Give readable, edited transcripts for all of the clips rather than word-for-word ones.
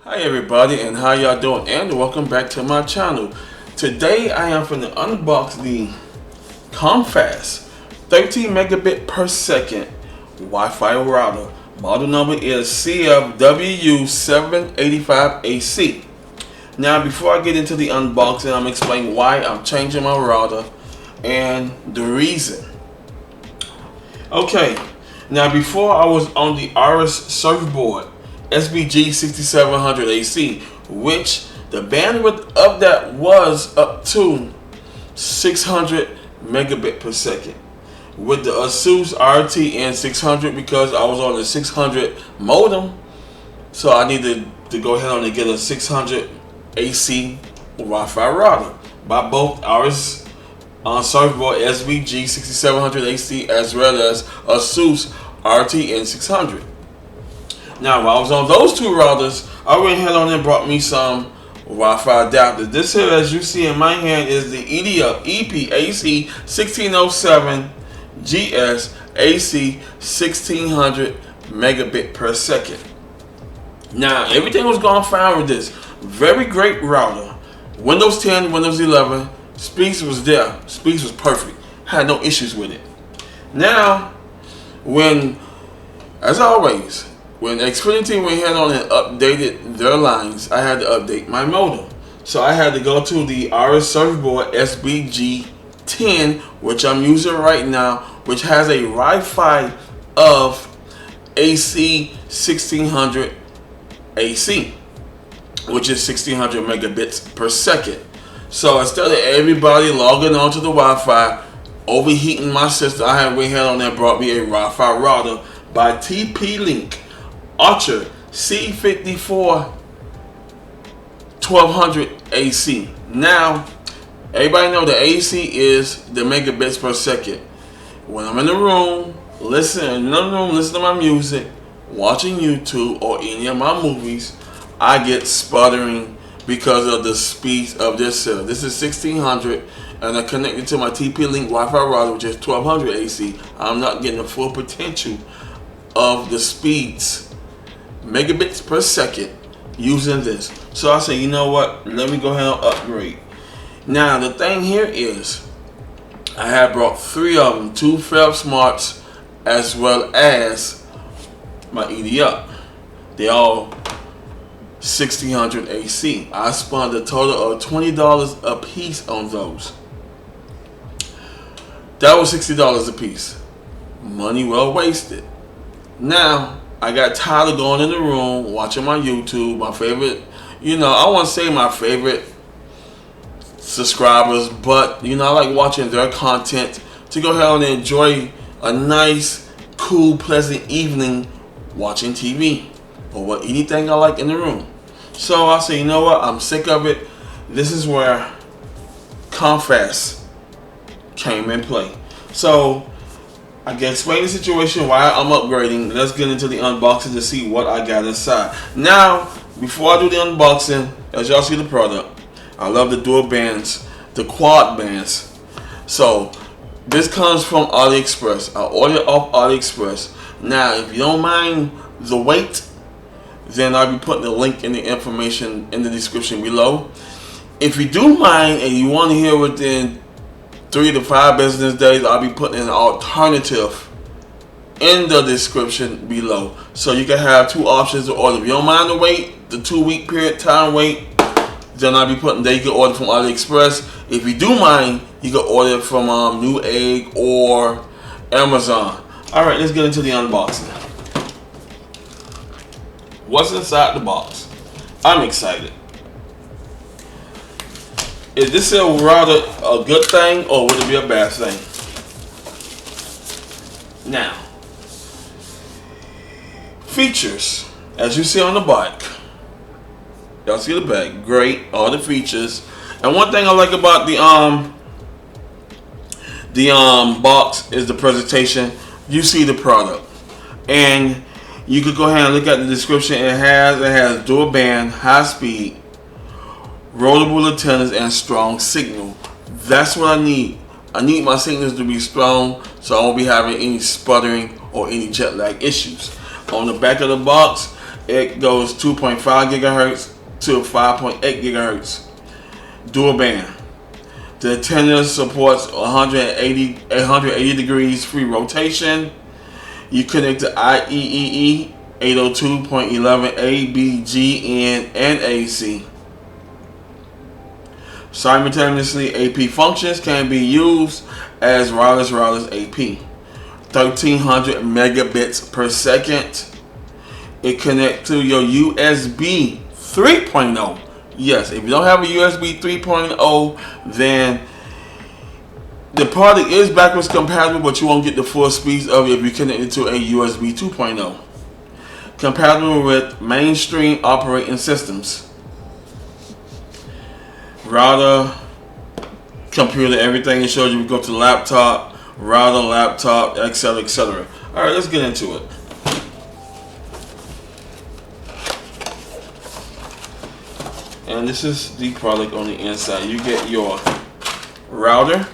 Hi everybody, and how y'all doing, and welcome back to my channel. Today I am going to unbox the Comfast 13 megabit per second Wi-Fi router. Model number is WU785AC. Now before I get into the unboxing, I'm explaining why I'm changing my router and the reason. Okay, now before I was on the RS circuit board SBG6700AC, which the bandwidth of that was up to 600 megabit per second. With the ASUS RTN600, because I was on the 600 modem, so I needed to go ahead and get a 600 AC Wi-Fi router by both RS circuit board SBG6700AC as well as ASUS RTN600. Now, while I was on those two routers, I went ahead on and brought me some Wi-Fi adapters. This here, as you see in my hand, is the EDUP-EP1607GS AC 1600 megabit per second. Now, everything was going fine with this. Very great router. Windows 10, Windows 11, speeds was there. Speeds was perfect. Had no issues with it. Now, as always, when Xfinity went ahead on and updated their lines, I had to update my modem. So I had to go to the RS circuit board SBG10, which I'm using right now, which has a Wi-Fi of AC 1600 AC, which is 1600 megabits per second. So instead of everybody logging onto the Wi-Fi, overheating my system, I had went ahead on and brought me a Wi-Fi router by TP-Link Archer C54 1200 AC. Now, everybody know the AC is the megabits per second. When I'm in the room, listening to my music, watching YouTube or any of my movies, I get sputtering because of the speeds of this cell. This is 1600 and I connected to my TP-Link Wi-Fi router, which is 1200 AC. I'm not getting the full potential of the speeds, megabits per second, using this. So I say, you know what, let me go ahead and upgrade. Now the thing here is, I have brought three of them, two Fab Smarts as well as my EDUP. They all 1600 AC. I spent a total of $20 a piece on those. That was $60 a piece. Money well wasted. Now, I got tired of going in the room, watching my YouTube, my favorite, I want to say my favorite subscribers, but, I like watching their content to go ahead and enjoy a nice, cool, pleasant evening watching TV or anything I like in the room. So I say, you know what, I'm sick of it. This is where Comfast came in play. So I can explain the situation why I'm upgrading. Let's get into the unboxing to see what I got inside. Now, before I do the unboxing, as y'all see the product, I love the dual bands, the quad bands. So this comes from AliExpress. I ordered off AliExpress. Now, if you don't mind the weight, then I'll be putting the link in the information in the description below. If you do mind and you want to hear within 3 to 5 business days, I'll be putting an alternative in the description below, so you can have two options to order. If you don't mind the wait, the 2-week period time wait, then I'll be putting there. You can order from AliExpress. If you do mind, you can order from Newegg or Amazon. All right, let's get into the unboxing. What's inside the box? I'm excited. Is this a router a good thing or would it be a bad thing? Now, features, as you see on the back. Y'all see the back, great, all the features. And one thing I like about the box is the presentation. You see the product, and you could go ahead and look at the description. It has dual band, high speed, rollable antennas, and strong signal. That's what I need. I need my signals to be strong so I won't be having any sputtering or any jet lag issues. On the back of the box, it goes 2.5 gigahertz to 5.8 gigahertz dual band. The antenna supports 180 degrees free rotation. You connect to IEEE 802.11a, B, G, N, and AC. Simultaneously, AP functions can be used as wireless AP. 1300 megabits per second. It connects to your USB 3.0. Yes, if you don't have a USB 3.0, then the product is backwards compatible, but you won't get the full speeds of it if you connect it to a USB 2.0. Compatible with mainstream operating systems. Router, computer, everything it shows you. We go to laptop, router, laptop, etc., etc. All right, let's get into it. And this is the product on the inside. You get your router,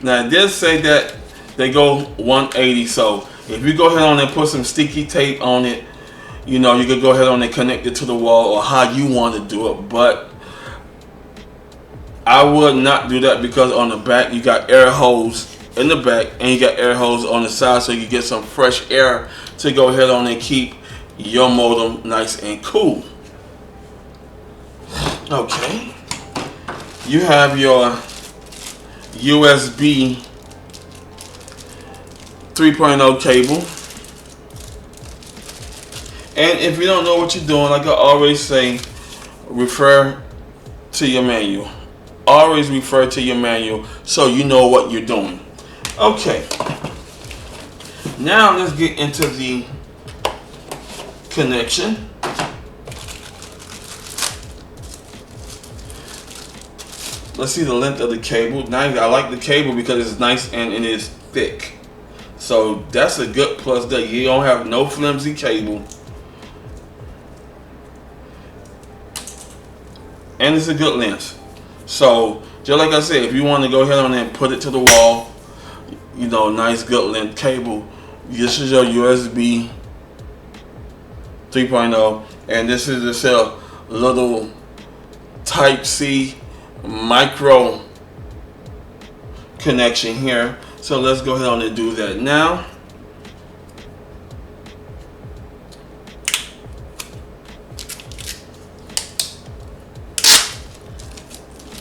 now it did say that they go 180, so if you go ahead on and put some sticky tape on it, you know, you could go ahead on and connect it to the wall or how you want to do it, but I would not do that because on the back you got air holes in the back and you got air holes on the side, so you get some fresh air to go ahead on and keep your modem nice and cool. Okay, you have your USB 3.0 cable, and if you don't know what you're doing, like I always say, refer to your manual. Always refer to your manual so you know what you're doing. Okay, now let's get into the connection. Let's see the length of the cable. Now I like the cable because it's nice and it is thick, so that's a good plus that you don't have no flimsy cable, and it's a good length. So just like I said, if you want to go ahead on and put it to the wall, you know, nice good length cable. This is your USB 3.0, and this is this little Type C micro connection here. So let's go ahead on and do that now.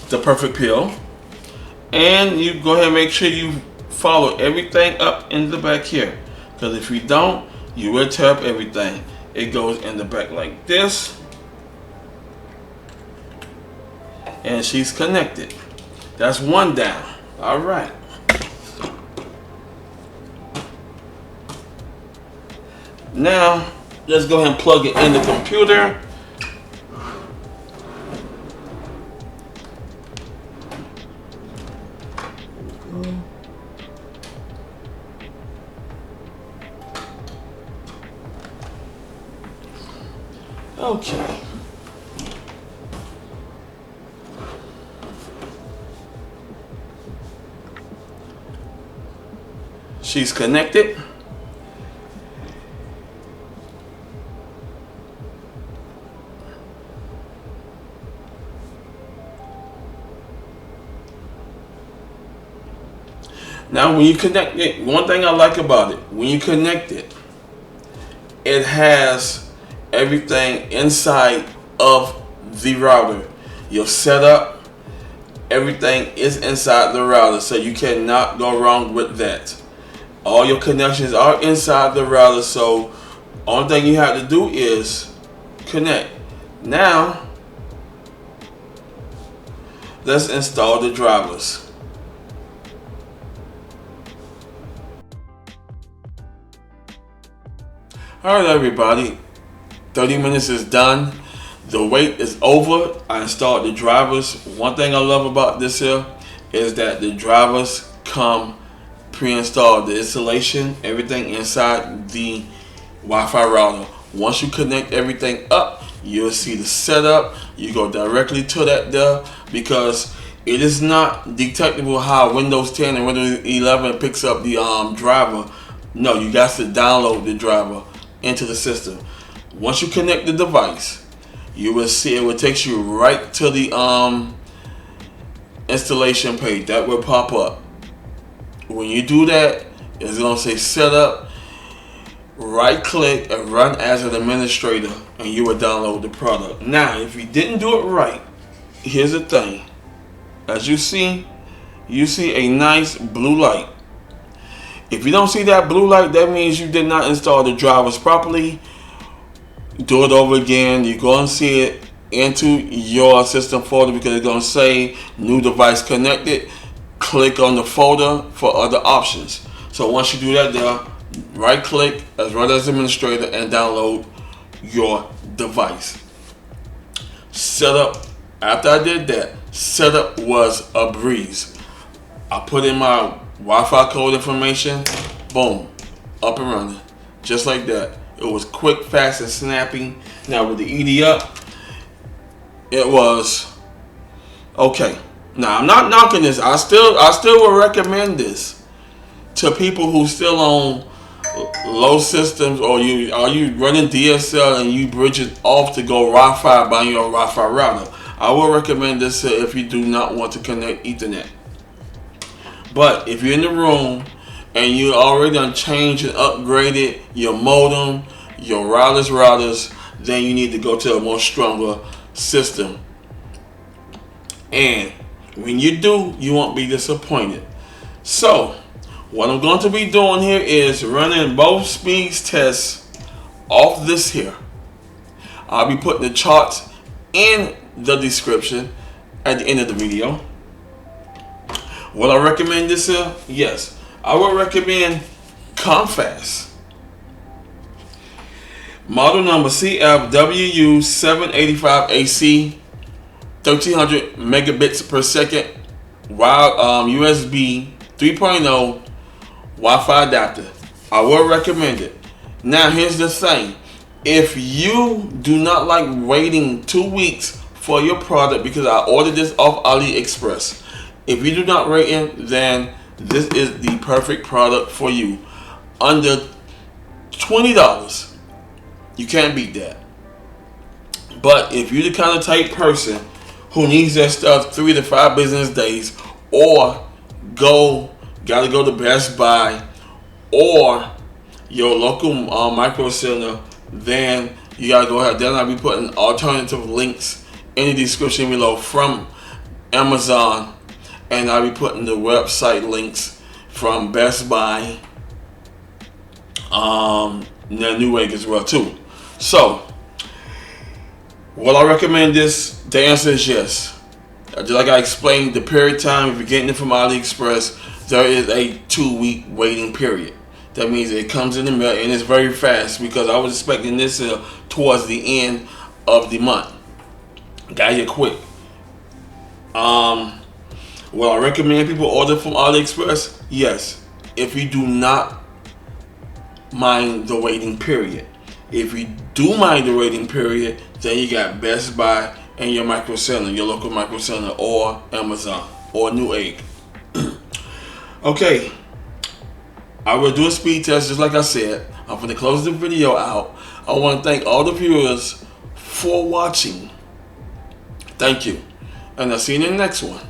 The perfect peel, and you go ahead and make sure you follow everything up in the back here, because if you don't, you will tear up everything. It goes in the back like this, and she's connected. That's one down. All right, now let's go ahead and plug it in the computer. Okay. She's connected. Now when you connect it, one thing I like about it, when you connect it, it has everything inside of the router. Your setup, everything is inside the router, so you cannot go wrong with that. All your connections are inside the router, so only thing you have to do is connect. Now let's install the drivers. Alright everybody, 30 minutes is done. The wait is over. I installed the drivers. One thing I love about this here is that the drivers come pre-installed. The installation, everything inside the Wi-Fi router. Once you connect everything up, you'll see the setup. You go directly to that there, because it is not detectable how Windows 10 and Windows 11 picks up the driver. No, you got to download the driver into the system. Once you connect the device, you will see it will take you right to the installation page. That will pop up. When you do that, it's going to say setup. Right click and run as an administrator, and you will download the product. Now, if you didn't do it right, here's the thing. As you see a nice blue light. If you don't see that blue light, that means you did not install the drivers properly. Do it over again. You're going to see it into your system folder, because it's going to say new device connected. Click on the folder for other options. So once you do that there, right click as well as administrator and download your device. Setup, after I did that, setup was a breeze. I put in my Wi-Fi code information, boom, up and running, just like that. It was quick, fast, and snappy. Now with the EDUP, it was okay. Now I'm not knocking this. I still will recommend this to people who still on low systems, or are you running DSL and you bridge it off to go Wi-Fi by your Wi-Fi router. I will recommend this if you do not want to connect Ethernet. But if you're in the room and you already done changed and upgraded your modem, your routers, then you need to go to a more stronger system. And when you do, you won't be disappointed. So what I'm going to be doing here is running both speeds tests off this here. I'll be putting the charts in the description at the end of the video. Will I recommend this here? Yes, I will recommend Comfast. Model number CF-WU785AC, 1300 megabits per second, USB 3.0 Wi-Fi adapter. I will recommend it. Now here's the thing. If you do not like waiting 2 weeks for your product, because I ordered this off AliExpress, if you do not rate it, then this is the perfect product for you. Under $20, you can't beat that. But if you're the kind of type person who needs that stuff 3 to 5 business days, or gotta go to Best Buy or your local micro center, then you gotta go ahead. Then I'll be putting alternative links in the description below from Amazon, and I'll be putting the website links from Best Buy, Newegg as well too. So, will I recommend this? The answer is yes. Just like I explained, the period time, if you're getting it from AliExpress, there is a 2-week waiting period. That means it comes in the mail, and it's very fast, because I was expecting this towards the end of the month. Got here quick. Will I recommend people order from AliExpress? Yes, if you do not mind the waiting period. If you do mind the waiting period, then you got Best Buy and your micro center, your local micro center, or Amazon or Newegg. Okay, I will do a speed test just like I said. I'm going to close the video out. I want to thank all the viewers for watching. Thank you, and I'll see you in the next one.